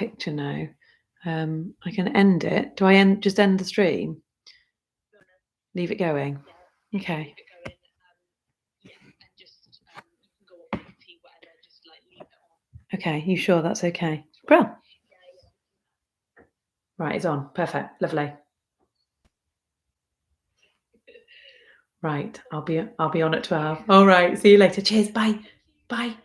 picture now. I can end it. Do I just end the stream? Leave it going? Yeah. Okay. Leave it going. Yeah, and just you can go up with tea, whatever, just like leave it on. Okay, you sure that's okay? Bro. Yeah. Right, it's on. Perfect. Lovely. Right, I'll be on at 12. All right, see you later. Cheers. Bye. Bye.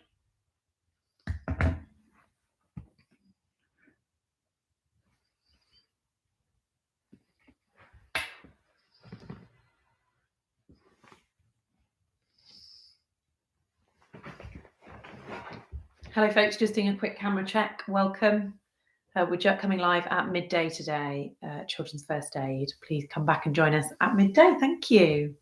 Hello, folks. Just doing a quick camera check. Welcome. We're coming live at midday today, Children's First Aid. Please come back and join us at midday. Thank you.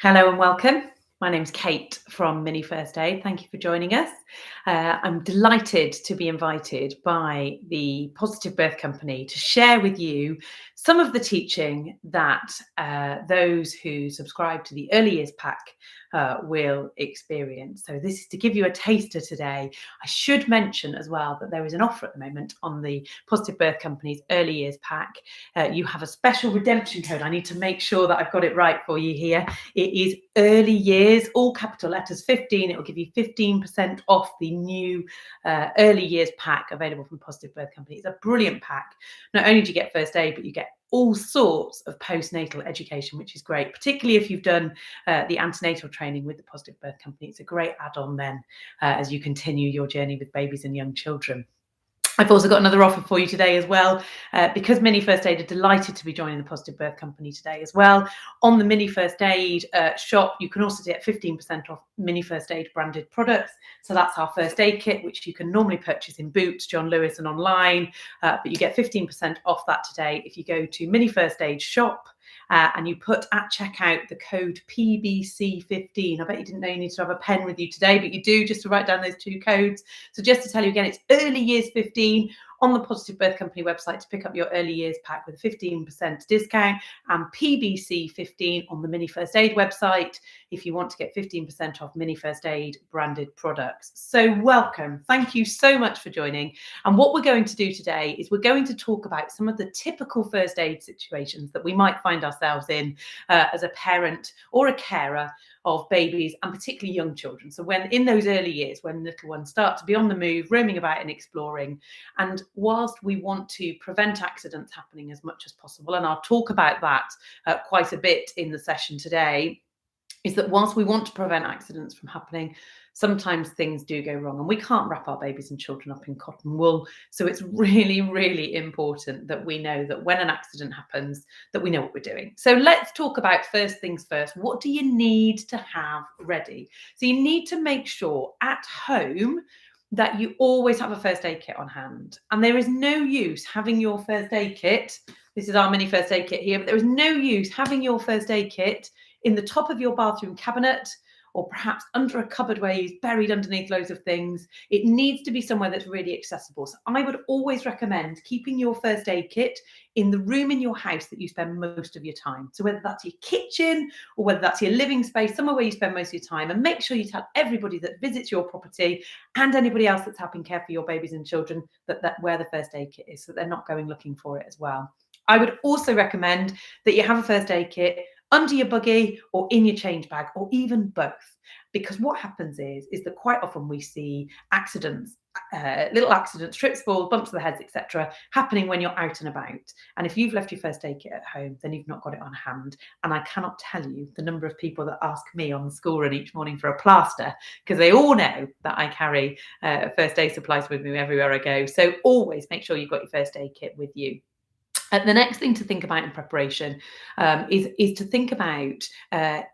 Hello and welcome. My name's Kate from Mini First Aid. Thank you for joining us. I'm delighted to be invited by the Positive Birth Company to share with you some of the teaching that those who subscribe to the Early Years Pack will experience. So this is to give you a taster today. I should mention as well that there is an offer at the moment on the Positive Birth Company's Early Years Pack. You have a special redemption code. I need to make sure that I've got it right for you here. It is Early Years, all capital letters 15. It will give you 15% off the new Early Years Pack available from Positive Birth Company. It's a brilliant pack. Not only do you get first aid, but you get all sorts of postnatal education, which is great, particularly if you've done the antenatal training with the Positive Birth Company. It's a great add-on then as you continue your journey with babies and young children. I've also got another offer for you today as well, because Mini First Aid are delighted to be joining the Positive Birth Company today as well. On the Mini First Aid shop, you can also get 15% off Mini First Aid branded products. So that's our first aid kit, which you can normally purchase in Boots, John Lewis and online, but you get 15% off that today if you go to Mini First Aid shop. And you put at checkout the code PBC15. I bet you didn't know you need to have a pen with you today, but you do, just to write down those two codes. So just to tell you again, it's Early Years 15 on the Positive Birth Company website to pick up your Early Years Pack with a 15% discount, and PBC15 on the Mini First Aid website if you want to get 15% off Mini First Aid branded products. So welcome. Thank you so much for joining. And what we're going to do today is we're going to talk about some of the typical first aid situations that we might find ourselves in as a parent or a carer of babies, and particularly young children. So when in those early years, when little ones start to be on the move, roaming about and exploring. And whilst we want to prevent accidents happening as much as possible, and I'll talk about that quite a bit in the session today, is that whilst we want to prevent accidents from happening, sometimes things do go wrong, and we can't wrap our babies and children up in cotton wool. So it's really, really important that we know that when an accident happens, that we know what we're doing. So let's talk about first things first. What do you need to have ready? So you need to make sure at home that you always have a first aid kit on hand. And there is no use having your first aid kit. This is our mini first aid kit here, but there is no use having your first aid kit in the top of your bathroom cabinet, or perhaps under a cupboard where it's buried underneath loads of things. It needs to be somewhere that's really accessible. So I would always recommend keeping your first aid kit in the room in your house that you spend most of your time. So whether that's your kitchen or whether that's your living space, somewhere where you spend most of your time, and make sure you tell everybody that visits your property and anybody else that's helping care for your babies and children that where the first aid kit is, so they're not going looking for it as well. I would also recommend that you have a first aid kit under your buggy or in your change bag, or even both. Because what happens is that quite often we see accidents, little accidents, trips, falls, bumps to the heads, etc., happening when you're out and about. And if you've left your first aid kit at home, then you've not got it on hand. And I cannot tell you the number of people that ask me on the school run each morning for a plaster, because they all know that I carry first aid supplies with me everywhere I go. So always make sure you've got your first aid kit with you. The next thing to think about in preparation is to think about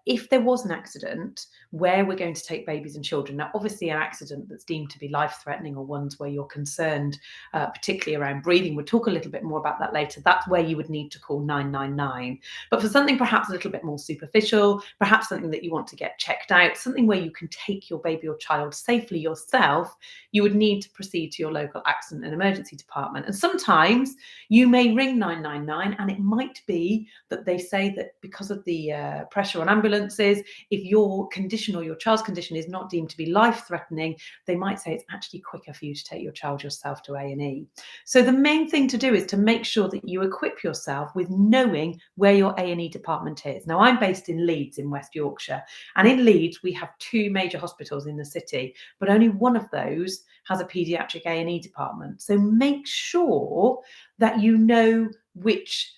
if there was an accident, where we're going to take babies and children. Now, obviously, an accident that's deemed to be life-threatening, or ones where you're concerned, particularly around breathing, we'll talk a little bit more about that later. That's where you would need to call 999. But for something perhaps a little bit more superficial, perhaps something that you want to get checked out, something where you can take your baby or child safely yourself, you would need to proceed to your local accident and emergency department. And sometimes you may ring 999, and it might be that they say that because of the pressure on ambulances, if your condition or your child's condition is not deemed to be life-threatening, they might say it's actually quicker for you to take your child yourself to A&E. So the main thing to do is to make sure that you equip yourself with knowing where your A&E department is. Now, I'm based in Leeds in West Yorkshire, and in Leeds we have two major hospitals in the city, but only one of those has a paediatric A&E department. So make sure that you know which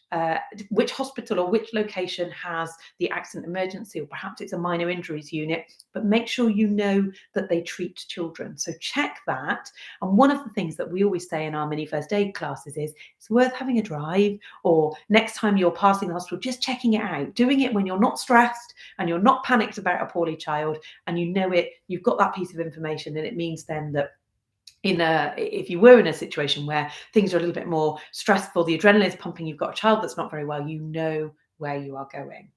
hospital or which location has the accident emergency, or perhaps it's a minor injuries unit, but make sure you know that they treat children. So check that. And one of the things that we always say in our mini first aid classes is it's worth having a drive, or next time you're passing the hospital, just checking it out, doing it when you're not stressed and you're not panicked about a poorly child, and you know it, you've got that piece of information, and it means then that if you were in a situation where things are a little bit more stressful, the adrenaline is pumping, you've got a child that's not very well, you know where you are going.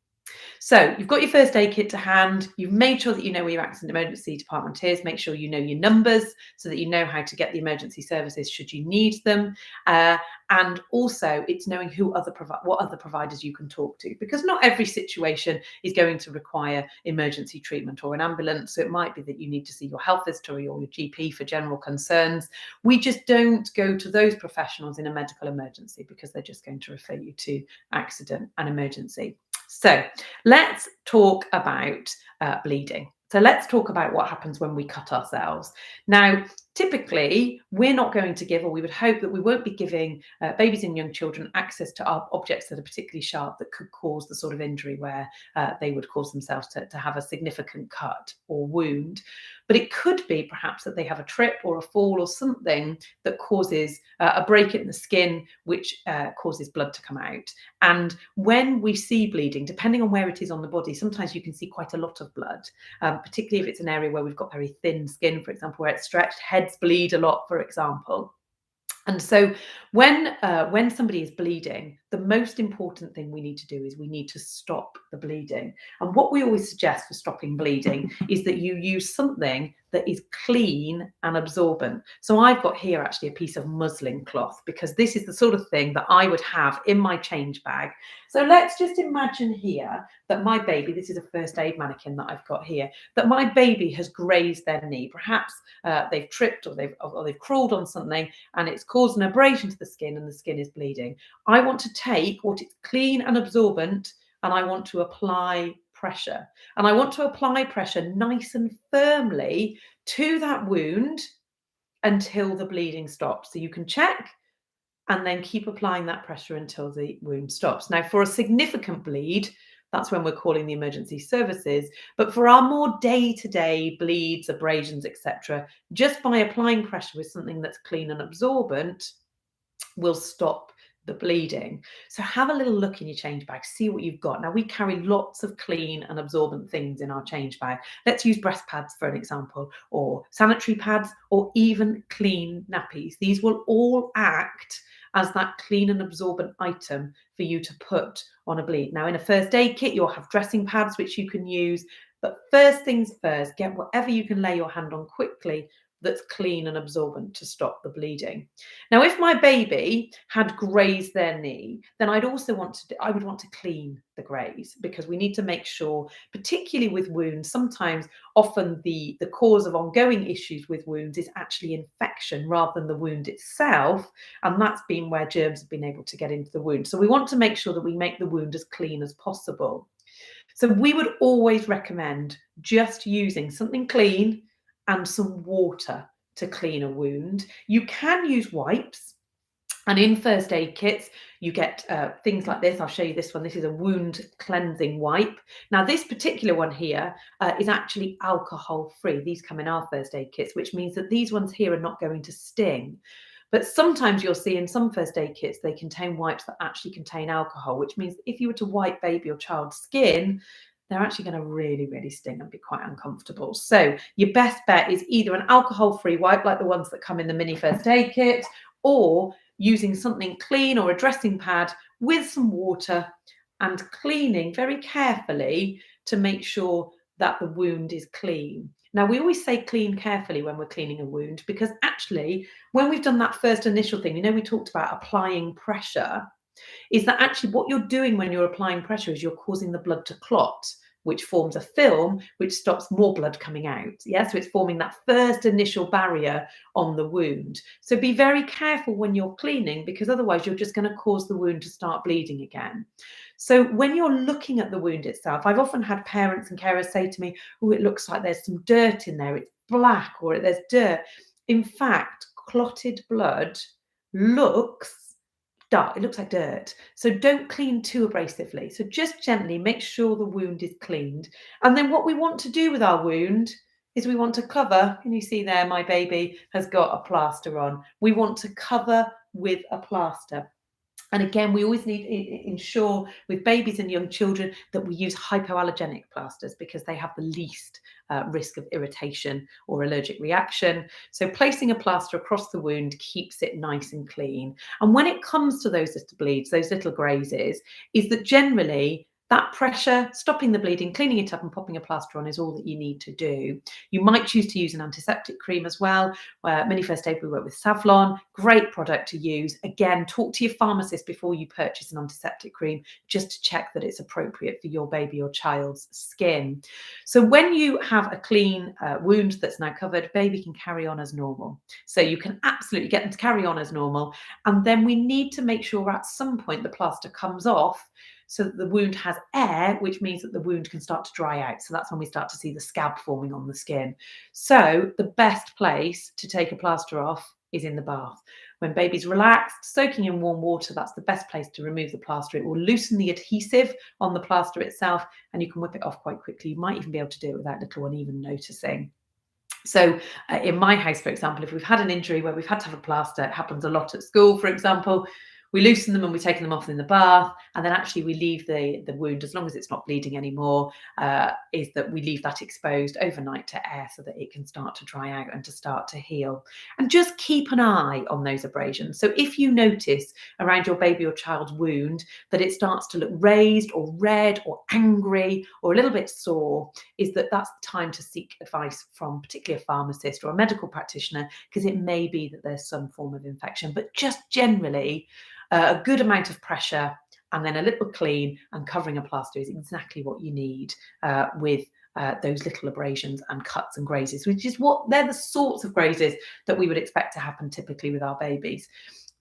So you've got your first aid kit to hand. You've made sure that you know where your accident emergency department is. Make sure you know your numbers so that you know how to get the emergency services should you need them. And also it's knowing what other providers you can talk to, because not every situation is going to require emergency treatment or an ambulance. So it might be that you need to see your health visitor or your GP for general concerns. We just don't go to those professionals in a medical emergency because they're just going to refer you to accident and emergency. So let's talk about bleeding. So let's talk about what happens when we cut ourselves. Now, typically, we're not going to give, or we would hope that we won't be giving babies and young children access to objects that are particularly sharp that could cause the sort of injury where they would cause themselves to have a significant cut or wound. But it could be perhaps that they have a trip or a fall or something that causes a break in the skin, which causes blood to come out. And when we see bleeding, depending on where it is on the body, sometimes you can see quite a lot of blood, particularly if it's an area where we've got very thin skin, for example, where it's stretched. Heads bleed a lot, for example. And so when somebody is bleeding, the most important thing we need to do is we need to stop the bleeding. And what we always suggest for stopping bleeding is that you use something that is clean and absorbent. So I've got here actually a piece of muslin cloth, because this is the sort of thing that I would have in my change bag. So let's just imagine here that my baby, this is a first aid mannequin that I've got here, that my baby has grazed their knee. Perhaps they've tripped or they've crawled on something and it's caused an abrasion to the skin and the skin is bleeding. I want to take what is clean and absorbent and I want to apply pressure. And I want to apply pressure nice and firmly to that wound until the bleeding stops. So you can check and then keep applying that pressure until the wound stops. Now, for a significant bleed, that's when we're calling the emergency services. But for our more day-to-day bleeds, abrasions, etc., just by applying pressure with something that's clean and absorbent, will stop the bleeding. So have a little look in your change bag, see what you've got. Now, we carry lots of clean and absorbent things in our change bag. Let's use breast pads for an example, or sanitary pads, or even clean nappies. These will all act as that clean and absorbent item for you to put on a bleed. Now, in a first aid kit, you'll have dressing pads which you can use, but first things first, get whatever you can lay your hand on quickly that's clean and absorbent to stop the bleeding. Now, if my baby had grazed their knee, then I would want to clean the graze, because we need to make sure, particularly with wounds, sometimes often the cause of ongoing issues with wounds is actually infection rather than the wound itself, and that's been where germs have been able to get into the wound. So we want to make sure that we make the wound as clean as possible. So we would always recommend just using something clean and some water to clean a wound. You can use wipes, and in first aid kits you get things like this. I'll show you this one. This is a wound cleansing wipe. Now, this particular one here is actually alcohol free. These come in our first aid kits, which means that these ones here are not going to sting. But sometimes you'll see in some first aid kits they contain wipes that actually contain alcohol, which means if you were to wipe baby or child's skin, they're actually going to really, really sting and be quite uncomfortable. So your best bet is either an alcohol-free wipe like the ones that come in the mini first aid kit, or using something clean or a dressing pad with some water and cleaning very carefully to make sure that the wound is clean. Now, we always say clean carefully when we're cleaning a wound, because actually when we've done that first initial thing, we talked about applying pressure, is that actually what you're doing when you're applying pressure is you're causing the blood to clot, which forms a film which stops more blood coming out. Yeah, so it's forming that first initial barrier on the wound. So be very careful when you're cleaning, because otherwise you're just going to cause the wound to start bleeding again. So when you're looking at the wound itself, I've often had parents and carers say to me, oh, it looks like there's some dirt in there, it's black, or there's dirt. In fact, clotted blood looks dark, it looks like dirt. So don't clean too abrasively. So just gently make sure the wound is cleaned. And then what we want to do with our wound is we want to cover, and you see there my baby has got a plaster on. We want to cover with a plaster. And again, we always need to ensure with babies and young children that we use hypoallergenic plasters, because they have the least risk of irritation or allergic reaction. So placing a plaster across the wound keeps it nice and clean. And when it comes to those little bleeds, those little grazes, is that generally That pressure, stopping the bleeding, cleaning it up and popping a plaster on is all that you need to do. You might choose to use an antiseptic cream as well. Mini First Aid, we work with Savlon, great product to use. Again, talk to your pharmacist before you purchase an antiseptic cream, just to check that it's appropriate for your baby or child's skin. So when you have a clean wound that's now covered, baby can carry on as normal. So you can absolutely get them to carry on as normal. And then we need to make sure at some point the plaster comes off, so that the wound has air, which means that the wound can start to dry out. So that's when we start to see the scab forming on the skin. So the best place to take a plaster off is in the bath. When baby's relaxed, soaking in warm water, that's the best place to remove the plaster. It will loosen the adhesive on the plaster itself, and you can whip it off quite quickly. You might even be able to do it without little one even noticing. So in my house, for example, if we've had an injury where we've had to have a plaster, it happens a lot at school, for example, we loosen them and we're taking them off in the bath, and then actually we leave the wound, as long as it's not bleeding anymore, is that we leave that exposed overnight to air so that it can start to dry out and to start to heal. And just keep an eye on those abrasions. So if you notice around your baby or child's wound that it starts to look raised or red or angry or a little bit sore, is that that's the time to seek advice from particularly a pharmacist or a medical practitioner, because it may be that there's some form of infection. But just generally, a good amount of pressure and then a little clean and covering a plaster is exactly what you need with those little abrasions and cuts and grazes, which is they're the sorts of grazes that we would expect to happen typically with our babies.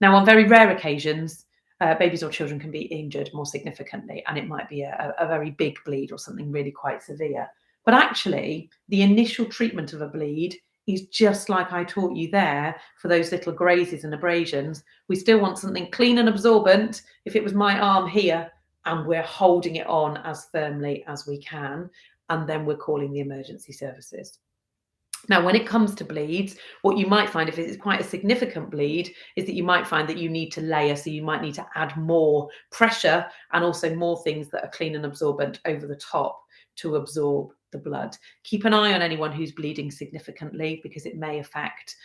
Now, on very rare occasions, babies or children can be injured more significantly, and it might be a very big bleed or something really quite severe. But actually, the initial treatment of a bleed is just like I taught you there for those little grazes and abrasions. We still want something clean and absorbent. If it was my arm here, and we're holding it on as firmly as we can, and then we're calling the emergency services. Now, when it comes to bleeds, what you might find, if it's quite a significant bleed, is that you might find that you need to layer. So you might need to add more pressure and also more things that are clean and absorbent over the top to absorb the blood. Keep an eye on anyone who's bleeding significantly, because it may affect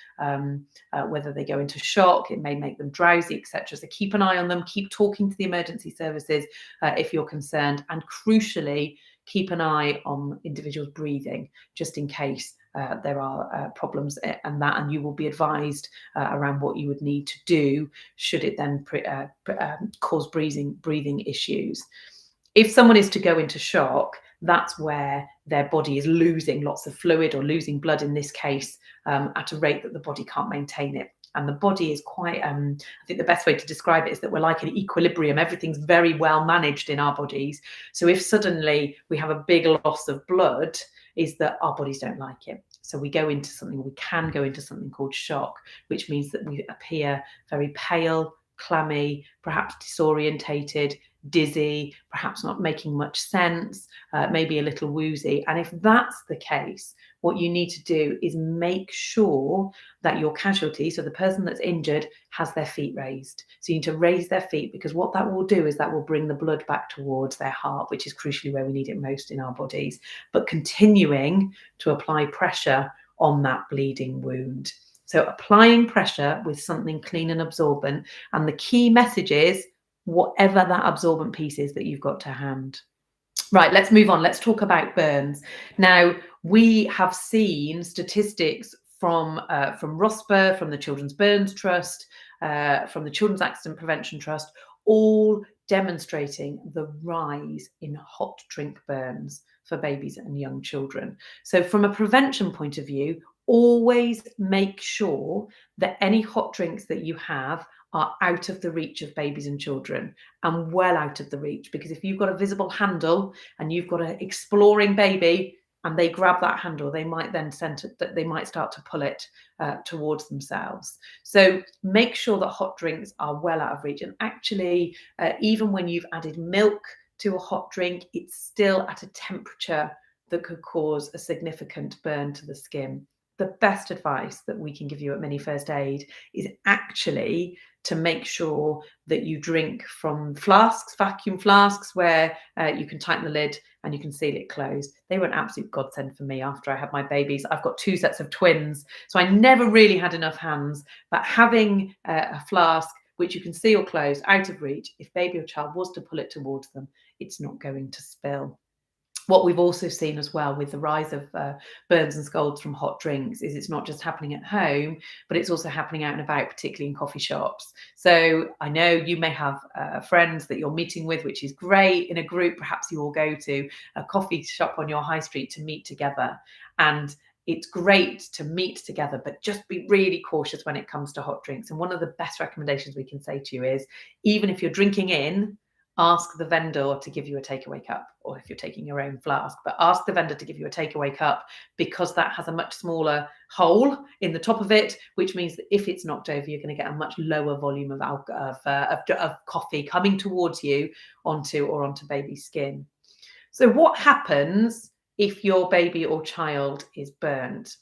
whether they go into shock, it may make them drowsy, etc. So keep an eye on them, keep talking to the emergency services if you're concerned, and crucially, keep an eye on individuals breathing, just in case there are problems and you will be advised around what you would need to do should it then cause breathing issues. If someone is to go into shock, that's where their body is losing lots of fluid or losing blood in this case at a rate that the body can't maintain it. And the body is quite, I think the best way to describe it is that we're like an equilibrium. Everything's very well managed in our bodies. So if suddenly we have a big loss of blood, is that our bodies don't like it. So we can go into something called shock, which means that we appear very pale, clammy, perhaps disorientated, dizzy, perhaps not making much sense, maybe a little woozy. And if that's the case, what you need to do is make sure that your casualty, so the person that's injured, has their feet raised. So you need to raise their feet, because what that will do is that will bring the blood back towards their heart, which is crucially where we need it most in our bodies, but continuing to apply pressure on that bleeding wound. So applying pressure with something clean and absorbent, and the key message is whatever that absorbent piece is that you've got to hand. Right, let's move on. Let's talk about burns. Now, we have seen statistics from ROSPA, from the Children's Burns Trust, from the Children's Accident Prevention Trust, all demonstrating the rise in hot drink burns for babies and young children. So from a prevention point of view, always make sure that any hot drinks that you have are out of the reach of babies and children, and well out of the reach, because if you've got a visible handle and you've got an exploring baby and they grab that handle, they might then start to pull it towards themselves. So make sure that hot drinks are well out of reach. And actually, even when you've added milk to a hot drink, it's still at a temperature that could cause a significant burn to the skin. The best advice that we can give you at Mini First Aid is actually to make sure that you drink from flasks, vacuum flasks, where you can tighten the lid and you can seal it closed. They were an absolute godsend for me after I had my babies. I've got 2 sets of twins, so I never really had enough hands, but having a flask which you can seal closed, out of reach, if baby or child was to pull it towards them, it's not going to spill. What we've also seen as well with the rise of burns and scalds from hot drinks is it's not just happening at home, but it's also happening out and about, particularly in coffee shops. So I know you may have friends that you're meeting with, which is great. In a group, perhaps you all go to a coffee shop on your high street to meet together. And it's great to meet together, but just be really cautious when it comes to hot drinks. And one of the best recommendations we can say to you is, even if you're drinking in, ask the vendor to give you a takeaway cup, or if you're taking your own flask, but ask the vendor to give you a takeaway cup, because that has a much smaller hole in the top of it, which means that if it's knocked over, you're going to get a much lower volume of coffee coming towards you onto baby's skin. So what happens if your baby or child is burnt?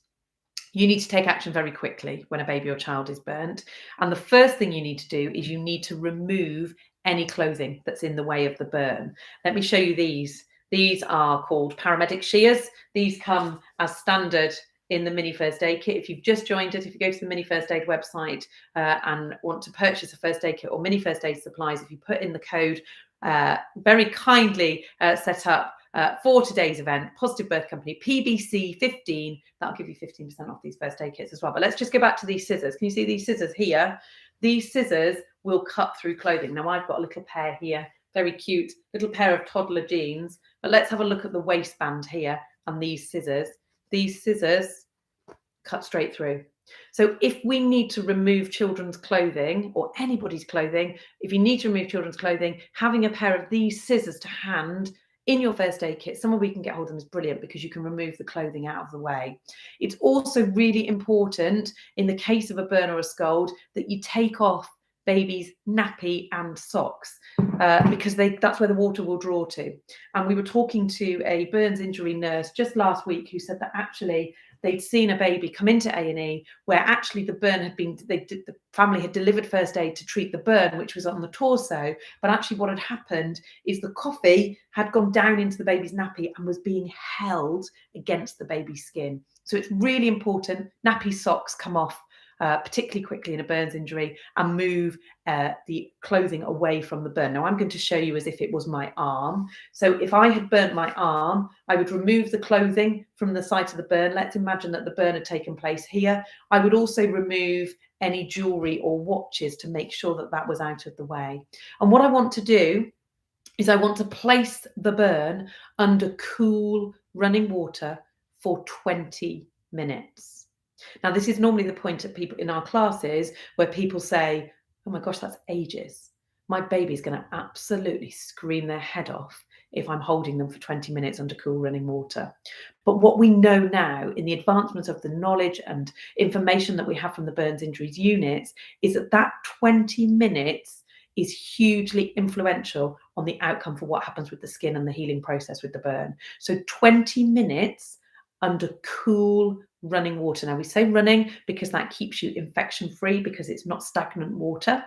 You need to take action very quickly when a baby or child is burnt. And the first thing you need to do is you need to remove any clothing that's in the way of the burn. Let me show you these. These are called paramedic shears. These come as standard in the mini first aid kit. If you've just joined it, if you go to the mini first aid website and want to purchase a first aid kit or mini first aid supplies, if you put in the code very kindly set up for today's event, Positive Birth Company, PBC 15, that'll give you 15% off these first aid kits as well. But let's just go back to these scissors. Can you see these scissors here? These scissors will cut through clothing. Now I've got a little pair here, very cute, little pair of toddler jeans, but let's have a look at the waistband here and these scissors. These scissors cut straight through. So if we need to remove children's clothing, or anybody's clothing, if you need to remove children's clothing, having a pair of these scissors to hand in your first aid kit, somewhere we can get hold of them, is brilliant, because you can remove the clothing out of the way. It's also really important in the case of a burn or a scald that you take off baby's nappy and socks, because that's where the water will draw to. And we were talking to a burns injury nurse just last week who said that actually they'd seen a baby come into A&E where actually the burn had been, the family had delivered first aid to treat the burn, which was on the torso, but actually what had happened is the coffee had gone down into the baby's nappy and was being held against the baby's skin. So it's really important nappy socks come off particularly quickly in a burns injury, and move the clothing away from the burn. Now I'm going to show you as if it was my arm. So if I had burnt my arm, I would remove the clothing from the site of the burn. Let's imagine that the burn had taken place here. I would also remove any jewelry or watches to make sure that that was out of the way. And what I want to do is I want to place the burn under cool running water for 20 minutes. Now, this is normally the point at people in our classes where people say, oh my gosh, that's ages. My baby's going to absolutely scream their head off if I'm holding them for 20 minutes under cool running water. But what we know now in the advancement of the knowledge and information that we have from the burns injuries units is that 20 minutes is hugely influential on the outcome for what happens with the skin and the healing process with the burn. So 20 minutes under cool running water. Now we say running because that keeps you infection free, because it's not stagnant water,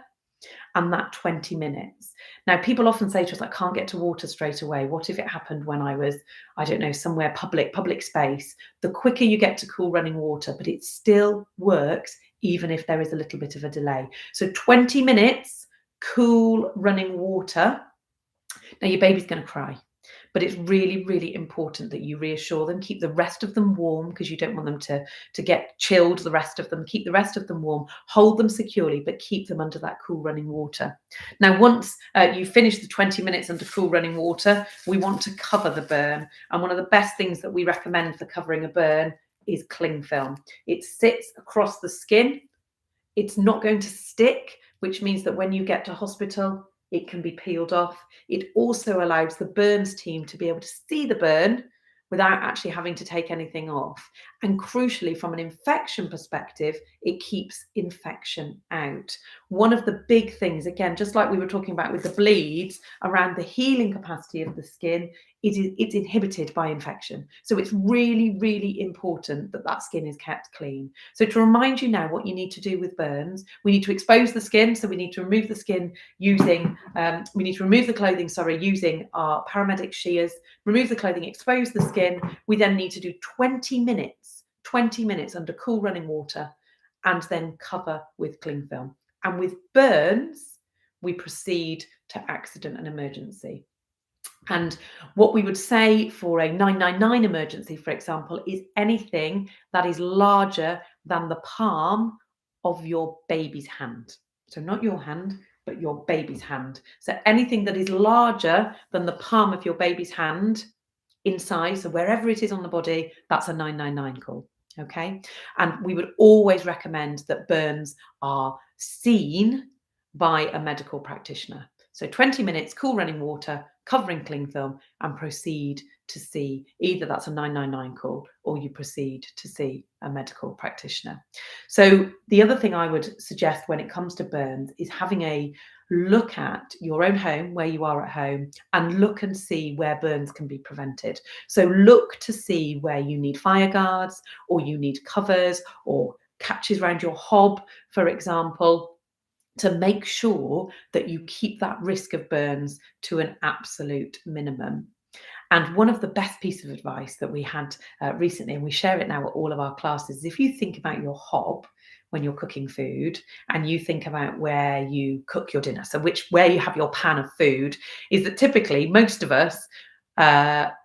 and that 20 minutes. Now people often say to us, I can't get to water straight away. What if it happened when I was, I don't know, somewhere public space? The quicker you get to cool running water, but it still works even if there is a little bit of a delay. So 20 minutes, cool running water. Now your baby's going to cry, but it's really, really important that you reassure them, keep the rest of them warm, because you don't want them to get chilled, the rest of them. Keep the rest of them warm, hold them securely, but keep them under that cool running water. Now, once you finish the 20 minutes under cool running water, we want to cover the burn. And one of the best things that we recommend for covering a burn is cling film. It sits across the skin. It's not going to stick, which means that when you get to hospital, it can be peeled off. It also allows the burns team to be able to see the burn without actually having to take anything off. And crucially, from an infection perspective, it keeps infection out. One of the big things, again, just like we were talking about with the bleeds, around the healing capacity of the skin, it's inhibited by infection. So it's really, really important that that skin is kept clean. So to remind you now what you need to do with burns, we need to expose the skin. So we need to remove the skin using, remove the clothing, using our paramedic shears, remove the clothing, expose the skin. We then need to do 20 minutes under cool running water, and then cover with cling film. And with burns, we proceed to accident and emergency. And what we would say for a 999 emergency, for example, is anything that is larger than the palm of your baby's hand. So not your hand, but your baby's hand. So anything that is larger than the palm of your baby's hand in size, so wherever it is on the body, that's a 999 call. Okay. And we would always recommend that burns are seen by a medical practitioner. So 20 minutes, cool running water, covering cling film, and proceed to see either that's a 999 call or you proceed to see a medical practitioner. So the other thing I would suggest when it comes to burns is having a look at your own home, where you are at home, and look and see where burns can be prevented. So look to see where you need fire guards, or you need covers or catches around your hob, for example, to make sure that you keep that risk of burns to an absolute minimum. And one of the best pieces of advice that we had recently, and we share it now at all of our classes, is if you think about your hob when you're cooking food, and you think about where you cook your dinner, so where you have your pan of food, is that typically most of us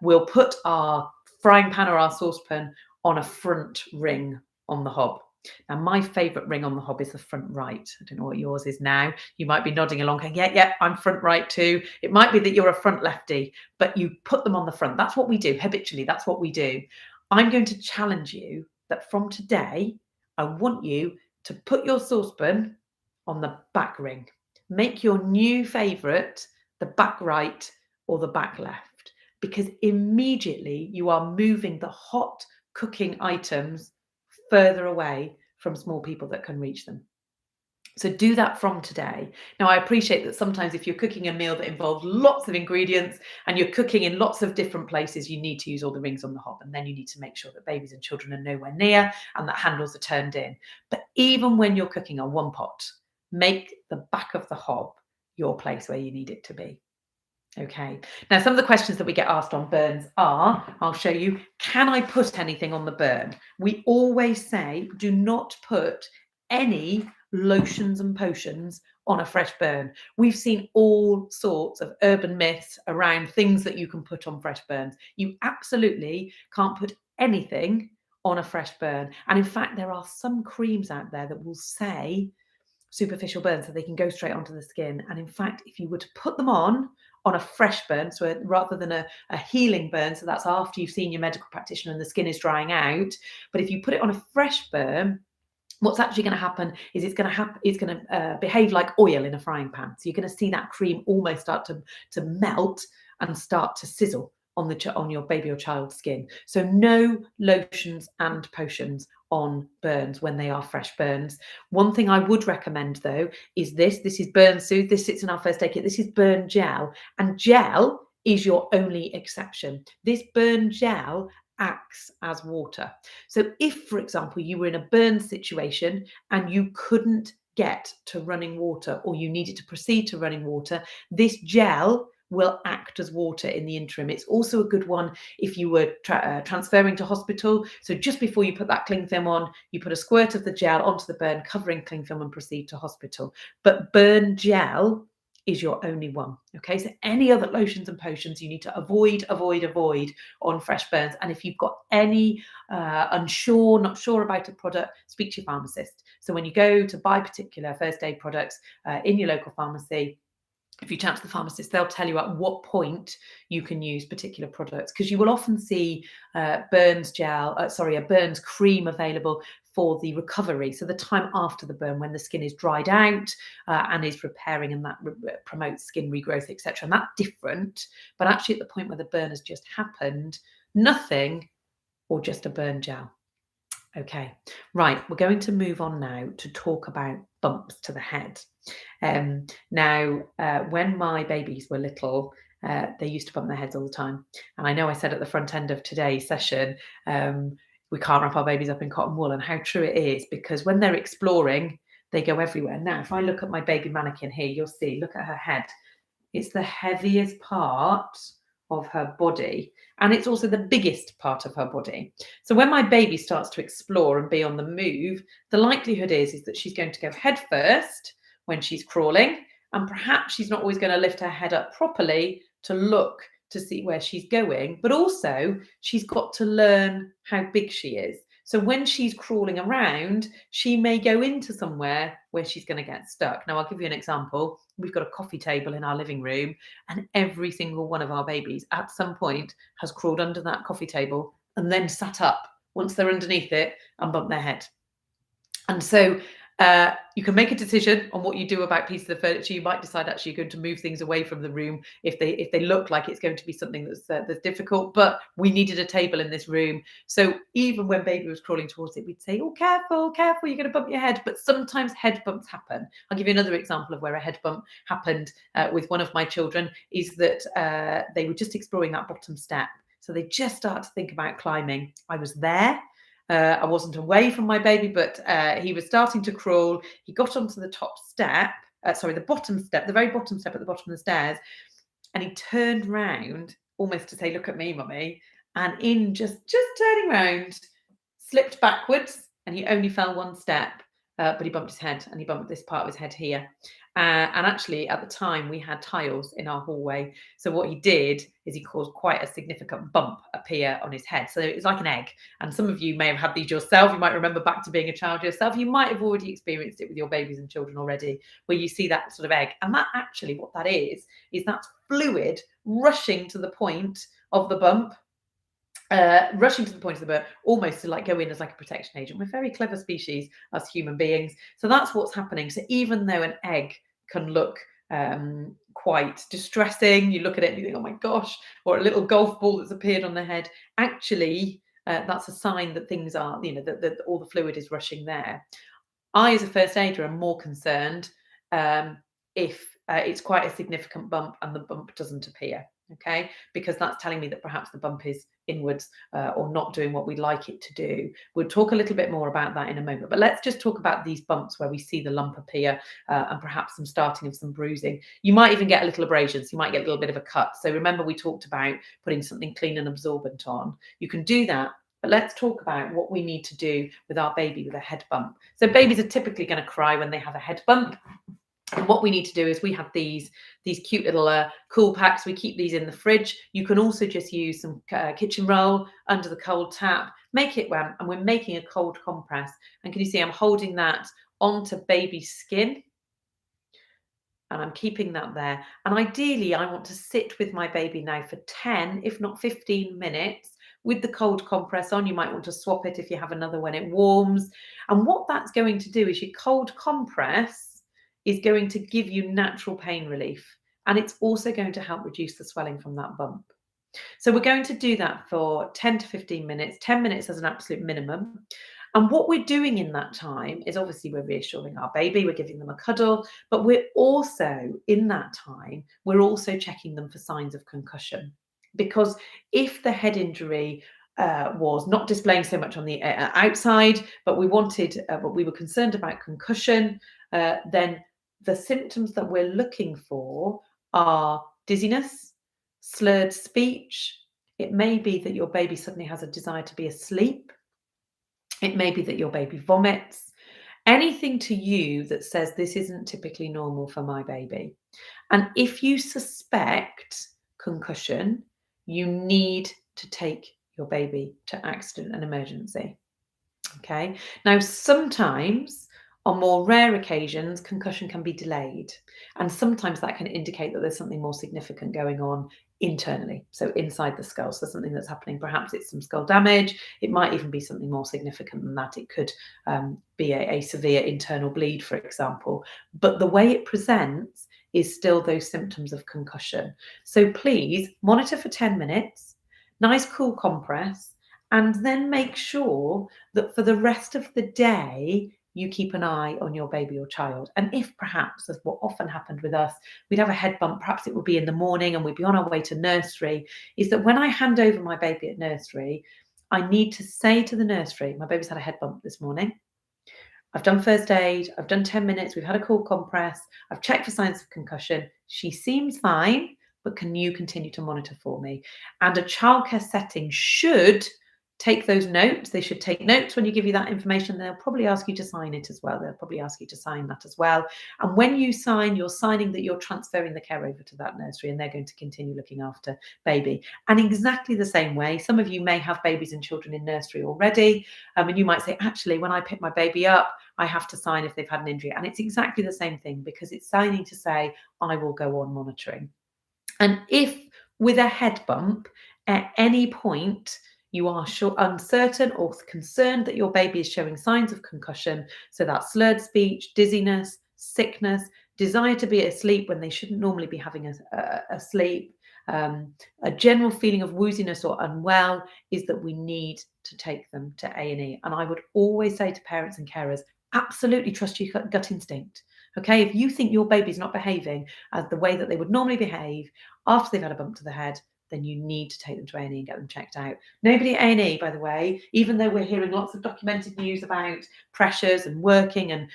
will put our frying pan or our saucepan on a front ring on the hob. Now, my favourite ring on the hob is the front right. I don't know what yours is now. You might be nodding along going, yeah, I'm front right too. It might be that you're a front lefty, but you put them on the front. That's what we do habitually. That's what we do. I'm going to challenge you that from today, I want you to put your saucepan on the back ring. Make your new favourite the back right or the back left, because immediately you are moving the hot cooking items further away from small people that can reach them. So do that from today. Now, I appreciate that sometimes if you're cooking a meal that involves lots of ingredients and you're cooking in lots of different places, you need to use all the rings on the hob, and then you need to make sure that babies and children are nowhere near and that handles are turned in. But even when you're cooking on one pot, make the back of the hob your place where you need it to be. Okay, now some of the questions that we get asked on burns are, I'll show you, can I put anything on the burn? We always say, do not put any lotions and potions on a fresh burn. We've seen all sorts of urban myths around things that you can put on fresh burns. You absolutely can't put anything on a fresh burn. And in fact, there are some creams out there that will say superficial burns, so they can go straight onto the skin. And in fact, if you were to put them on a fresh burn, so rather than a healing burn, so that's after you've seen your medical practitioner and the skin is drying out, but if you put it on a fresh burn, what's actually going to happen is it's going to behave like oil in a frying pan. So you're going to see that cream almost start to melt and start to sizzle on your baby or child's skin. So no lotions and potions on burns when they are fresh burns. One thing I would recommend though is this is Burn Soothe. This sits in our first aid kit. This is burn gel, and gel is your only exception. This burn gel acts as water. So if, for example, you were in a burn situation and you couldn't get to running water, or you needed to proceed to running water, this gel will act as water in the interim. It's also a good one if you were transferring to hospital. So just before you put that cling film on, you put a squirt of the gel onto the burn, covering cling film, and proceed to hospital. But burn gel is your only one. Okay, so any other lotions and potions you need to avoid on fresh burns. And if you've got any not sure about a product, speak to your pharmacist. So when you go to buy particular first aid products in your local pharmacy, if you chat to the pharmacist, they'll tell you at what point you can use particular products, because you will often see a burns cream available for the recovery. So the time after the burn, when the skin is dried out and is repairing, and that promotes skin regrowth, etc. And that's different. But actually at the point where the burn has just happened, nothing, or just a burn gel. Okay, right, we're going to move on now to talk about bumps to the head. Now, when my babies were little, they used to bump their heads all the time. And I know I said at the front end of today's session, we can't wrap our babies up in cotton wool, and how true it is, because when they're exploring, they go everywhere. Now, if I look at my baby mannequin here, you'll see, look at her head. It's the heaviest part of her body, and it's also the biggest part of her body. So when my baby starts to explore and be on the move, the likelihood is that she's going to go head first when she's crawling, and perhaps she's not always going to lift her head up properly to look to see where she's going, but also she's got to learn how big she is. So when she's crawling around, she may go into somewhere where she's going to get stuck. Now, I'll give you an example. We've got a coffee table in our living room, and every single one of our babies at some point has crawled under that coffee table and then sat up once they're underneath it and bumped their head. And so you can make a decision on what you do about pieces of furniture. You might decide actually you're going to move things away from the room if they look like it's going to be something that's difficult. But we needed a table in this room, so even when baby was crawling towards it, we'd say, "Oh, careful, careful! You're going to bump your head." But sometimes head bumps happen. I'll give you another example of where a head bump happened with one of my children. Is that they were just exploring that bottom step, so they just started to think about climbing. I was there. I wasn't away from my baby, but he was starting to crawl. He got onto the top step, the bottom step, the very bottom step at the bottom of the stairs, and he turned round almost to say, "Look at me, mummy," and in just turning round, slipped backwards, and he only fell one step, but he bumped his head, and he bumped this part of his head here. And actually, at the time, we had tiles in our hallway. So what he did is he caused quite a significant bump appear on his head. So it was like an egg. And some of you may have had these yourself. You might remember back to being a child yourself. You might have already experienced it with your babies and children already, where you see that sort of egg. And that actually, what that is that's fluid rushing to the point of the bump. Rushing to the point of the birth, almost to like go in as like a protection agent. We're a very clever species as human beings. So that's what's happening. So even though an egg can look quite distressing, you look at it and you think, "Oh my gosh," or a little golf ball that's appeared on the head, actually that's a sign that things are, that all the fluid is rushing there. I, as a first aider, am more concerned if it's quite a significant bump and the bump doesn't appear. Okay, because that's telling me that perhaps the bump is inwards or not doing what we'd like it to do. We'll talk a little bit more about that in a moment, but let's just talk about these bumps where we see the lump appear and perhaps some starting of some bruising. You might even get a little abrasion, so you might get a little bit of a cut. So remember, we talked about putting something clean and absorbent on. You can do that, but let's talk about what we need to do with our baby with a head bump. So babies are typically going to cry when they have a head bump. And what we need to do is we have these cute little cool packs. We keep these in the fridge. You can also just use some kitchen roll under the cold tap, make it warm, and we're making a cold compress. And can you see I'm holding that onto baby's skin? And I'm keeping that there. And ideally, I want to sit with my baby now for 10, if not 15 minutes with the cold compress on. You might want to swap it if you have another when it warms. And what that's going to do is your cold compress is going to give you natural pain relief. And it's also going to help reduce the swelling from that bump. So we're going to do that for 10 to 15 minutes, 10 minutes as an absolute minimum. And what we're doing in that time is obviously we're reassuring our baby, we're giving them a cuddle, but we're also, in that time, we're also checking them for signs of concussion. Because if the head injury was not displaying so much on the outside, but we were concerned about concussion, then the symptoms that we're looking for are dizziness, slurred speech. It may be that your baby suddenly has a desire to be asleep. It may be that your baby vomits. Anything to you that says this isn't typically normal for my baby. And if you suspect concussion, you need to take your baby to accident and emergency. Okay. Now, sometimes on more rare occasions, concussion can be delayed. And sometimes that can indicate that there's something more significant going on internally, so inside the skull. So something that's happening, perhaps it's some skull damage. It might even be something more significant than that. It could be a severe internal bleed, for example. But the way it presents is still those symptoms of concussion. So please monitor for 10 minutes, nice cool compress, and then make sure that for the rest of the day, you keep an eye on your baby or child. And if perhaps, as what often happened with us, we'd have a head bump, perhaps it would be in the morning and we'd be on our way to nursery, is that when I hand over my baby at nursery, I need to say to the nursery, my baby's had a head bump this morning. I've done first aid, I've done 10 minutes, we've had a cool compress, I've checked for signs of concussion. She seems fine, but can you continue to monitor for me? And a childcare setting should take those notes. They should take notes when you give you that information. They'll probably ask you to sign it as well. They'll probably ask you to sign that as well. And when you sign, you're signing that you're transferring the care over to that nursery and they're going to continue looking after baby. And exactly the same way, some of you may have babies and children in nursery already. And you might say, actually, when I pick my baby up, I have to sign if they've had an injury. And it's exactly the same thing, because it's signing to say, I will go on monitoring. And if with a head bump at any point you are uncertain or concerned that your baby is showing signs of concussion, so that's slurred speech, dizziness, sickness, desire to be asleep when they shouldn't normally be having a sleep, a general feeling of wooziness or unwell, is that we need to take them to A&E. And I would always say to parents and carers, absolutely trust your gut instinct. Okay, if you think your baby's not behaving as the way that they would normally behave after they've had a bump to the head, then you need to take them to A&E and get them checked out. Nobody at A&E, by the way, even though we're hearing lots of documented news about pressures and working and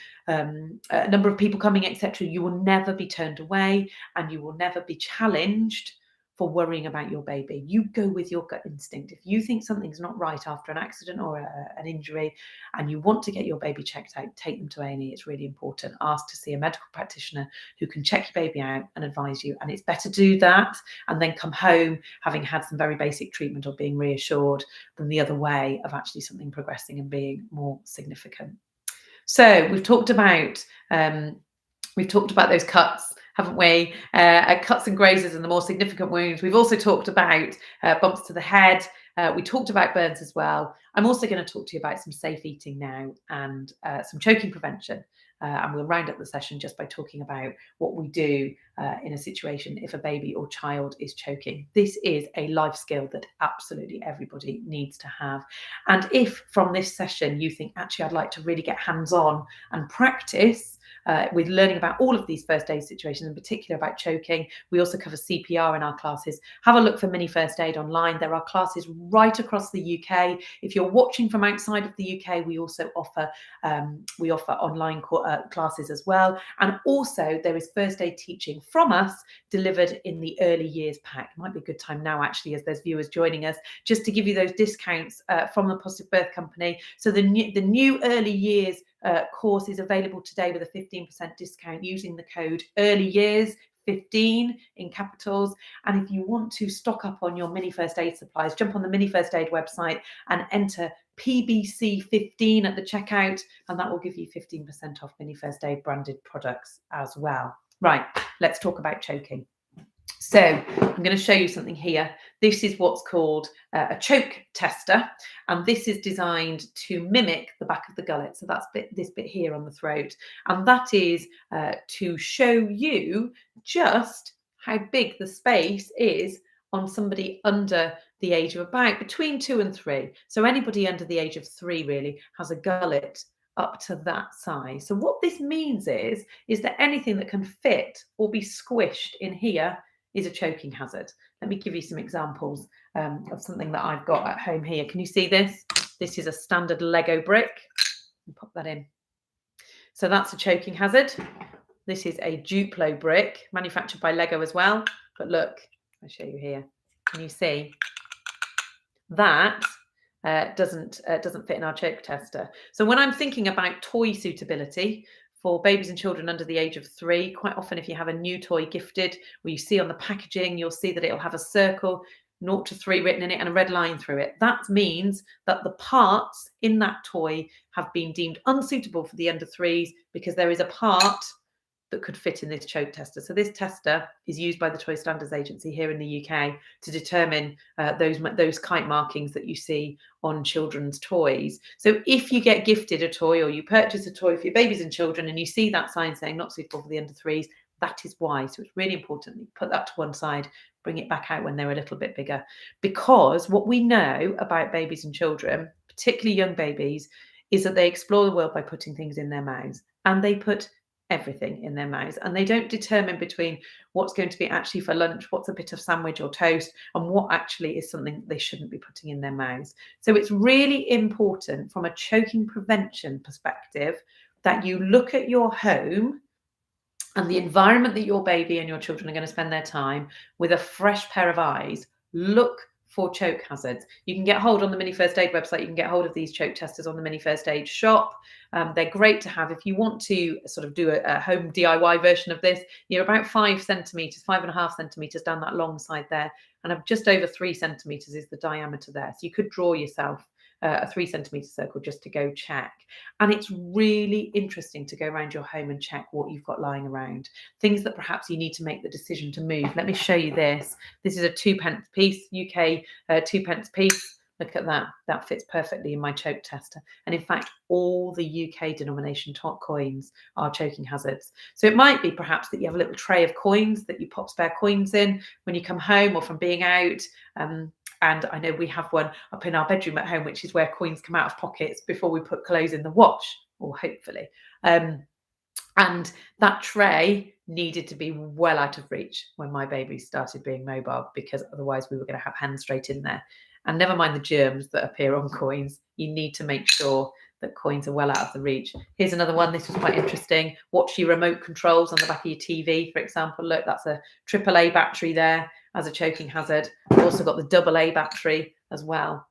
a number of people coming, etc., you will never be turned away and you will never be challenged for worrying about your baby. You go with your gut instinct. If you think something's not right after an accident or an injury and you want to get your baby checked out, take them to A&E. It's really important. Ask to see a medical practitioner who can check your baby out and advise you. And it's better to do that and then come home having had some very basic treatment or being reassured than the other way of actually something progressing and being more significant. So we've talked about those cuts, haven't we? Cuts and grazes and the more significant wounds. We've also talked about bumps to the head. We talked about burns as well. I'm also going to talk to you about some safe eating now and some choking prevention. And we'll round up the session just by talking about what we do in a situation if a baby or child is choking. This is a life skill that absolutely everybody needs to have. And if from this session you think, actually, I'd like to really get hands-on and practice with learning about all of these first aid situations, in particular about choking. We also cover CPR in our classes. Have a look for Mini First Aid online. There are classes right across the UK. If you're watching from outside of the UK, we also offer online classes as well. And also there is first aid teaching from us delivered in the Early Years Pack. It might be a good time now, actually, as there's viewers joining us, just to give you those discounts from the Positive Birth Company. So the new Early Years course is available today with a 15% discount using the code Early Years 15 in capitals. And if you want to stock up on your Mini First Aid supplies, jump on the Mini First Aid website and enter PBC 15 at the checkout, and that will give you 15% off Mini First Aid branded products as well. Right, let's talk about choking. So I'm going to show you something here. This is what's called a choke tester, and this is designed to mimic the back of the gullet. So that's this bit here on the throat, and that is to show you just how big the space is on somebody under the age of about between 2 and 3. So anybody under the age of 3 really has a gullet up to that size. So what this means is that anything that can fit or be squished in here is a choking hazard. Let me give you some examples of something that I've got at home here. Can you see this? This is a standard Lego brick. I'll pop that in. So that's a choking hazard. This is a Duplo brick, manufactured by Lego as well. But look, I'll show you here. Can you see? That doesn't fit in our choke tester. So when I'm thinking about toy suitability for babies and children under the age of 3, quite often if you have a new toy gifted, where you see on the packaging, you'll see that it'll have a circle 0 to 3 written in it and a red line through it. That means that the parts in that toy have been deemed unsuitable for the under 3s because there is a part that could fit in this choke tester. So this tester is used by the Toy Standards Agency here in the UK to determine those kite markings that you see on children's toys. So if you get gifted a toy or you purchase a toy for your babies and children and you see that sign saying not suitable for the under 3s, that is why. So it's really important that you put that to one side, bring it back out when they're a little bit bigger. Because what we know about babies and children, particularly young babies, is that they explore the world by putting things in their mouths, and they put everything in their mouths, and they don't determine between what's going to be actually for lunch, what's a bit of sandwich or toast, and what actually is something they shouldn't be putting in their mouths. So it's really important from a choking prevention perspective that you look at your home and the environment that your baby and your children are going to spend their time with a fresh pair of eyes. Look for choke hazards. You can get hold on the Mini First Aid website. You can get hold of these choke testers on the Mini First Aid shop. They're great to have if you want to sort of do a home DIY version of this. You're about 5 centimeters, 5.5 centimeters down that long side there, and just over 3 centimeters is the diameter there. So you could draw yourself a 3 centimeter circle just to go check. And it's really interesting to go around your home and check what you've got lying around. Things that perhaps you need to make the decision to move. Let me show you this. This is a 2p piece, UK 2p piece. Look at that. That fits perfectly in my choke tester. And in fact, all the UK denomination top coins are choking hazards. So it might be perhaps that you have a little tray of coins that you pop spare coins in when you come home or from being out. And I know we have one up in our bedroom at home, which is where coins come out of pockets before we put clothes in the wash, or hopefully. And that tray needed to be well out of reach when my baby started being mobile, because otherwise we were going to have hands straight in there. And never mind the germs that appear on coins, you need to make sure that coins are well out of the reach. Here's another one. This was quite interesting. Watch your remote controls on the back of your TV, for example. Look, that's a AAA battery there as a choking hazard. We've also got the AA battery as well.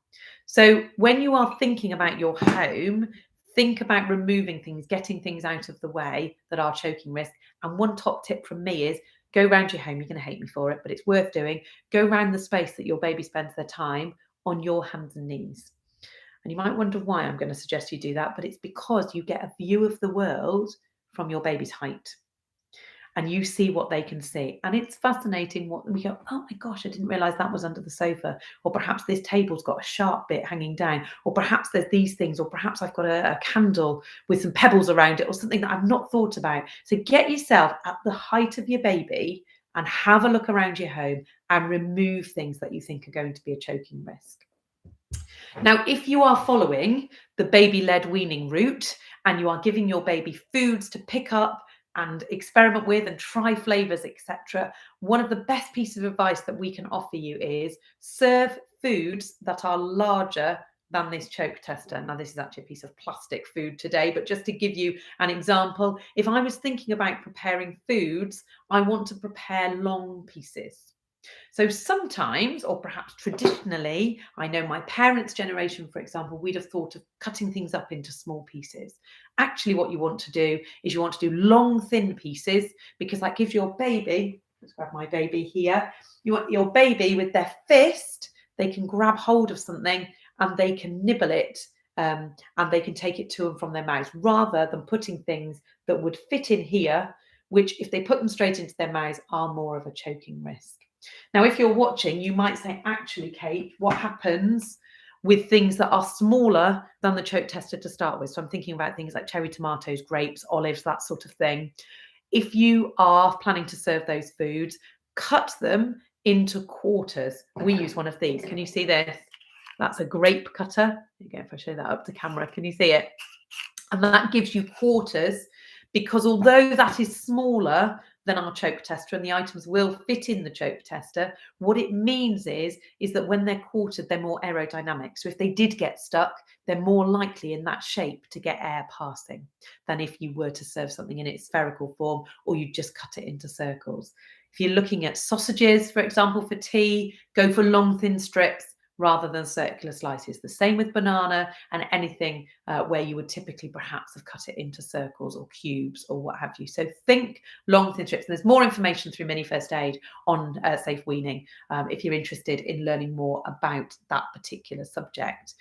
So when you are thinking about your home, think about removing things, getting things out of the way that are choking risk. And one top tip from me is go around your home. You're going to hate me for it, but it's worth doing. Go around the space that your baby spends their time on your hands and knees. And you might wonder why I'm going to suggest you do that, but it's because you get a view of the world from your baby's height. And you see what they can see. And it's fascinating what we go, oh my gosh, I didn't realize that was under the sofa. Or perhaps this table's got a sharp bit hanging down. Or perhaps there's these things. Or perhaps I've got a candle with some pebbles around it, or something that I've not thought about. So get yourself at the height of your baby and have a look around your home and remove things that you think are going to be a choking risk. Now, if you are following the baby-led weaning route and you are giving your baby foods to pick up and experiment with and try flavors, etc., one of the best pieces of advice that we can offer you is serve foods that are larger than this choke tester. Now, this is actually a piece of plastic food today, but just to give you an example, if I was thinking about preparing foods, I want to prepare long pieces. So sometimes, or perhaps traditionally, I know my parents' generation, for example, we'd have thought of cutting things up into small pieces. Actually, what you want to do is you want to do long, thin pieces, because that gives your baby, let's grab my baby here, you want your baby with their fist, they can grab hold of something and they can nibble it, and they can take it to and from their mouths, rather than putting things that would fit in here, which if they put them straight into their mouths are more of a choking risk. Now, if you're watching, you might say, actually, Kate, what happens with things that are smaller than the choke tester to start with? So I'm thinking about things like cherry tomatoes, grapes, olives, that sort of thing. If you are planning to serve those foods, cut them into quarters. We use one of these. Can you see this? That's a grape cutter. Again, if I show that up to camera, can you see it? And that gives you quarters, because although that is smaller than our choke tester and the items will fit in the choke tester, what it means is that when they're quartered, they're more aerodynamic. So if they did get stuck, they're more likely in that shape to get air passing than if you were to serve something in its spherical form, or you just cut it into circles. If you're looking at sausages, for example, for tea, go for long, thin strips rather than circular slices. The same with banana and anything where you would typically perhaps have cut it into circles or cubes or what have you. So think long, thin strips. And there's more information through Mini First Aid on safe weaning if you're interested in learning more about that particular subject.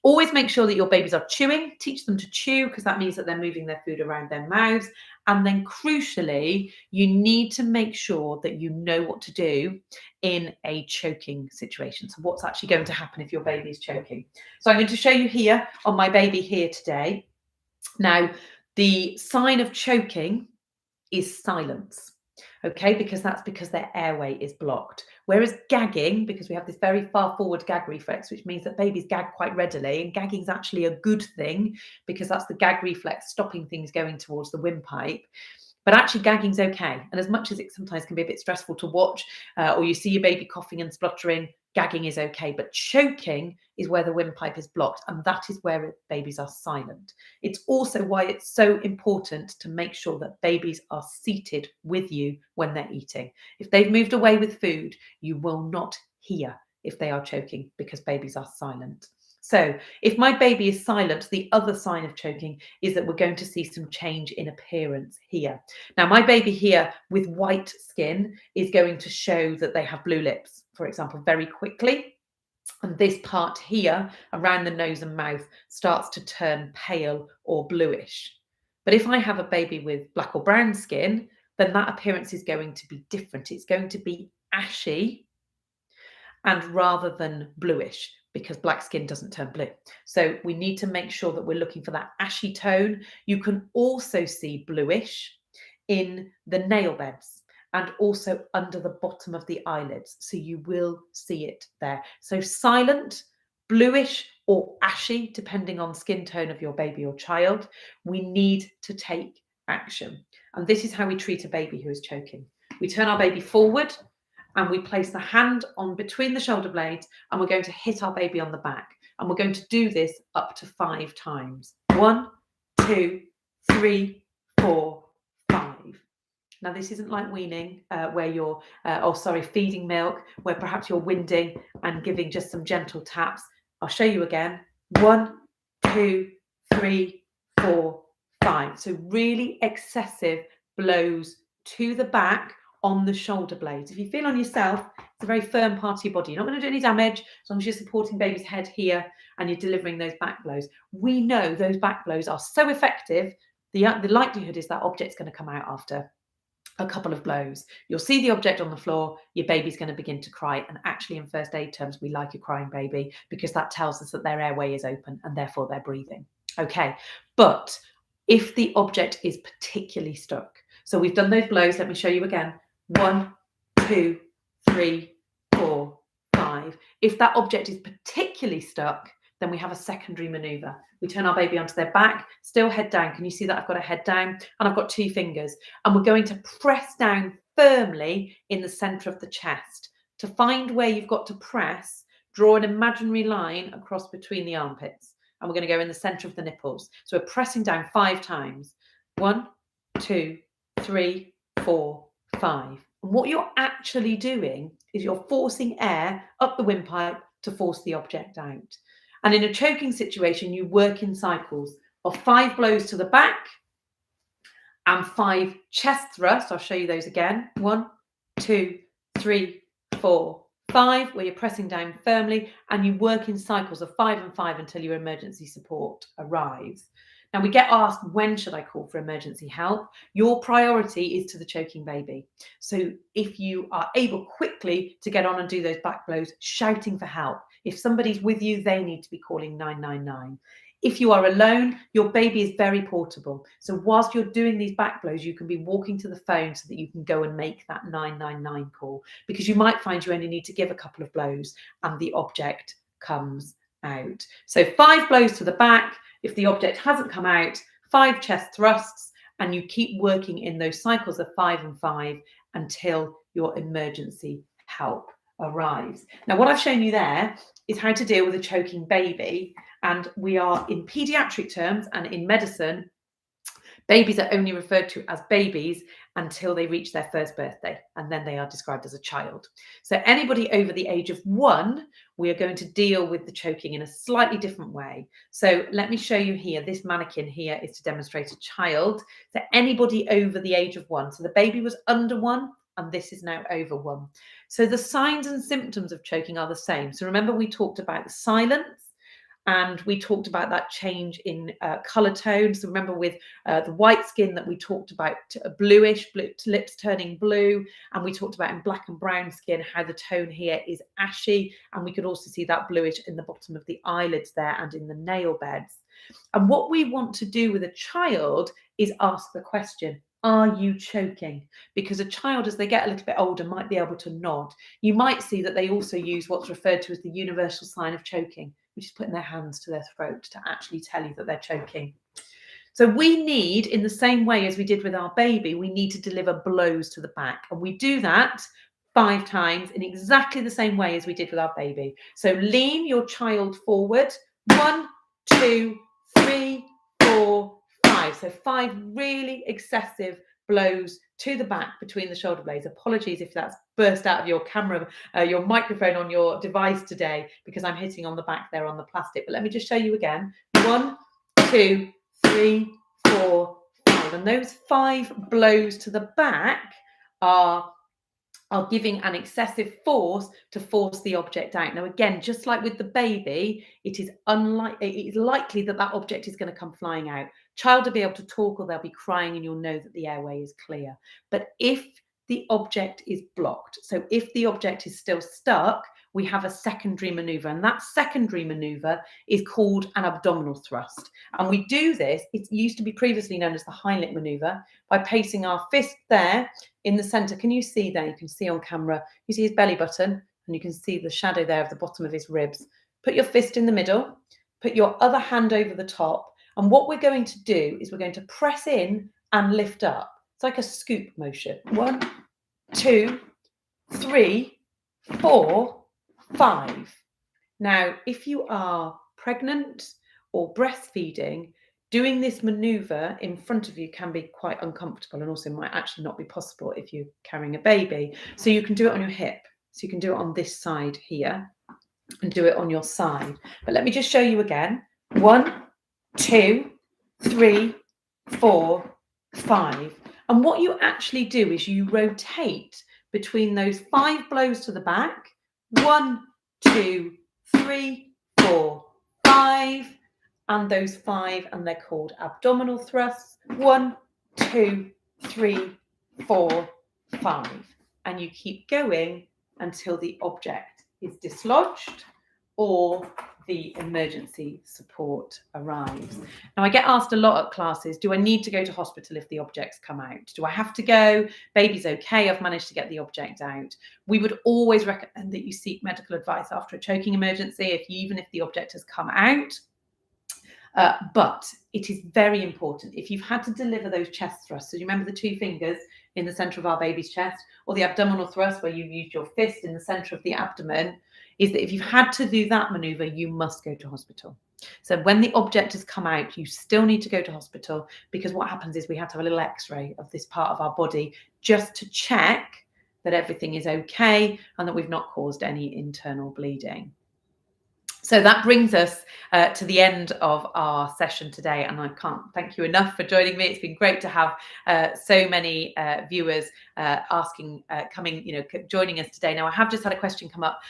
Always make sure that your babies are chewing. Teach them to chew, because that means that they're moving their food around their mouths. And then crucially, you need to make sure that you know what to do in a choking situation. So what's actually going to happen if your baby is choking? So I'm going to show you here on my baby here today. Now, the sign of choking is silence. Okay, because that's because their airway is blocked. Whereas gagging, because we have this very far forward gag reflex, which means that babies gag quite readily, and gagging is actually a good thing because that's the gag reflex stopping things going towards the windpipe. But actually gagging's okay. And as much as it sometimes can be a bit stressful to watch, or you see your baby coughing and spluttering, gagging is okay. But choking is where the windpipe is blocked, and that is where babies are silent. It's also why it's so important to make sure that babies are seated with you when they're eating. If they've moved away with food, you will not hear if they are choking, because babies are silent. So if my baby is silent, the other sign of choking is that we're going to see some change in appearance here. Now, my baby here with white skin is going to show that they have blue lips, for example, very quickly. And this part here around the nose and mouth starts to turn pale or bluish. But if I have a baby with black or brown skin, then that appearance is going to be different. It's going to be ashy and rather than bluish, because black skin doesn't turn blue. So we need to make sure that we're looking for that ashy tone. You can also see bluish in the nail beds and also under the bottom of the eyelids. So you will see it there. So silent, bluish or ashy, depending on skin tone of your baby or child. We need to take action. And this is how we treat a baby who is choking. We turn our baby forward and we place the hand on between the shoulder blades, and we're going to hit our baby on the back. And we're going to do this up to 5 times. 1, 2, 3, 4, 5. Now, this isn't like weaning, where you're, feeding milk, where perhaps you're winding and giving just some gentle taps. I'll show you again. 1, 2, 3, 4, 5. So really excessive blows to the back on the shoulder blades. If you feel on yourself, it's a very firm part of your body. You're not going to do any damage as long as you're supporting baby's head here and you're delivering those back blows. We know those back blows are so effective, the likelihood is that object's going to come out after a couple of blows. You'll see the object on the floor, your baby's going to begin to cry. And actually, in first aid terms, we like a crying baby because that tells us that their airway is open and therefore they're breathing. Okay, but if the object is particularly stuck, so we've done those blows, let me show you again. 1, 2, 3, 4, 5. If that object is particularly stuck, then we have a secondary maneuver. We turn our baby onto their back, still head down. Can you see that I've got a head down and I've got 2 fingers? And we're going to press down firmly in the center of the chest. To find where you've got to press, draw an imaginary line across between the armpits. And we're going to go in the center of the nipples. So we're pressing down 5 times. 1, 2, 3, 4, 5. And what you're actually doing is you're forcing air up the windpipe to force the object out. And in a choking situation, you work in cycles of 5 blows to the back and 5 chest thrusts. I'll show you those again. 1, 2, 3, 4, 5, where you're pressing down firmly, and you work in cycles of 5 and 5 until your emergency support arrives. Now, we get asked, when should I call for emergency help? Your priority is to the choking baby. So if you are able quickly to get on and do those back blows, shouting for help. If somebody's with you, they need to be calling 999. If you are alone, your baby is very portable. So whilst you're doing these back blows, you can be walking to the phone so that you can go and make that 999 call, because you might find you only need to give a couple of blows and the object comes out. So 5 blows to the back. If the object hasn't come out, 5 chest thrusts, and you keep working in those cycles of 5 and 5 until your emergency help arrives. Now, what I've shown you there is how to deal with a choking baby. And we are, in pediatric terms and in medicine, babies are only referred to as babies until they reach their first birthday, and then they are described as a child. So anybody over the age of 1, we are going to deal with the choking in a slightly different way. So let me show you here. This mannequin here is to demonstrate a child. So anybody over the age of 1. So the baby was under 1, and this is now over 1. So the signs and symptoms of choking are the same. So remember, we talked about the silence, and we talked about that change in colour tone. So remember, with the white skin that we talked about, bluish, lips turning blue. And we talked about in black and brown skin, how the tone here is ashy. And we could also see that bluish in the bottom of the eyelids there and in the nail beds. And what we want to do with a child is ask the question, are you choking? Because a child, as they get a little bit older, might be able to nod. You might see that they also use what's referred to as the universal sign of choking, which is putting their hands to their throat to actually tell you that they're choking. So we need, in the same way as we did with our baby, we need to deliver blows to the back. And we do that 5 times in exactly the same way as we did with our baby. So lean your child forward. 1, 2, 3, 4, 5. So 5 really excessive blows to the back between the shoulder blades. Apologies if that's burst out of your camera, your microphone on your device today, because I'm hitting on the back there on the plastic. But let me just show you again. 1, 2, 3, 4, 5. And those 5 blows to the back are giving an excessive force to force the object out. Now, again, just like with the baby, it is likely that that object is going to come flying out. Child will be able to talk, or they'll be crying, and you'll know that the airway is clear. But if the object is blocked, so if the object is still stuck, we have a secondary maneuver, and that secondary maneuver is called an abdominal thrust. And we do this, it used to be previously known as the Heimlich maneuver, by placing our fist there in the center. Can you see there? You can see on camera, you see his belly button, and you can see the shadow there of the bottom of his ribs. Put your fist in the middle, put your other hand over the top, and what we're going to do is we're going to press in and lift up. It's like a scoop motion. 1, 2, 3, 4, 5. Now, if you are pregnant or breastfeeding, doing this maneuver in front of you can be quite uncomfortable, and also might actually not be possible if you're carrying a baby. So you can do it on your hip. So you can do it on this side here and do it on your side. But let me just show you again. 1, 2, 3, 4, 5. And what you actually do is you rotate between those 5 blows to the back. 1, 2, 3, 4, 5. And those 5, and they're called abdominal thrusts. 1, 2, 3, 4, 5. And you keep going until the object is dislodged or the emergency support arrives. Now, I get asked a lot at classes, do I need to go to hospital if the objects come out? Do I have to go? Baby's okay, I've managed to get the object out. We would always recommend that you seek medical advice after a choking emergency, even if the object has come out. But it is very important, if you've had to deliver those chest thrusts, so you remember the 2 fingers in the center of our baby's chest, or the abdominal thrust where you've used your fist in the center of the abdomen, is that if you've had to do that maneuver, you must go to hospital. So when the object has come out, you still need to go to hospital, because what happens is we have to have a little x-ray of this part of our body just to check that everything is okay and that we've not caused any internal bleeding. So that brings us to the end of our session today, and I can't thank you enough for joining me. It's been great to have so many viewers joining us today. Now, I have just had a question come up,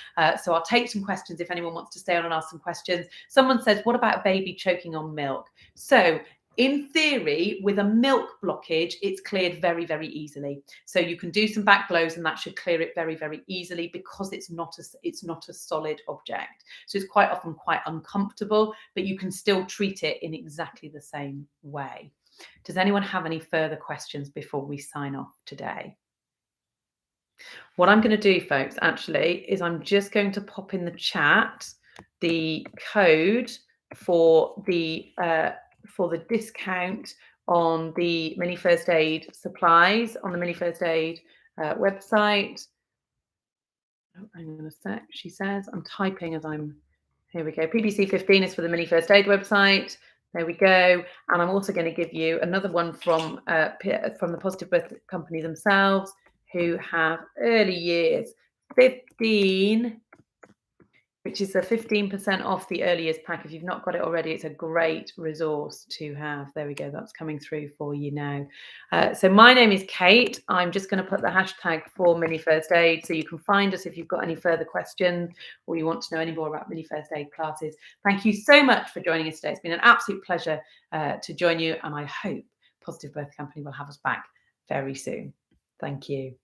so I'll take some questions if anyone wants to stay on and ask some questions. Someone says, what about a baby choking on milk? So in theory, with a milk blockage, it's cleared very, very easily. So you can do some back blows and that should clear it very, very easily, because it's not a solid object. So it's quite often quite uncomfortable, but you can still treat it in exactly the same way. Does anyone have any further questions before we sign off today? What I'm going to do, folks, actually, is I'm just going to pop in the chat the code for the discount on the Mini First Aid supplies on the Mini First Aid website. Oh, hang on a sec. She says, I'm typing as I'm, here we go. PBC 15 is for the Mini First Aid website. There we go. And I'm also going to give you another one from the Positive Birth Company themselves, who have Early Years 15, which is a 15% off the Early Years Pack. If you've not got it already, it's a great resource to have. There we go. That's coming through for you now. So my name is Kate. I'm just going to put the hashtag for Mini First Aid, so you can find us if you've got any further questions or you want to know any more about Mini First Aid classes. Thank you so much for joining us today. It's been an absolute pleasure to join you, and I hope Positive Birth Company will have us back very soon. Thank you.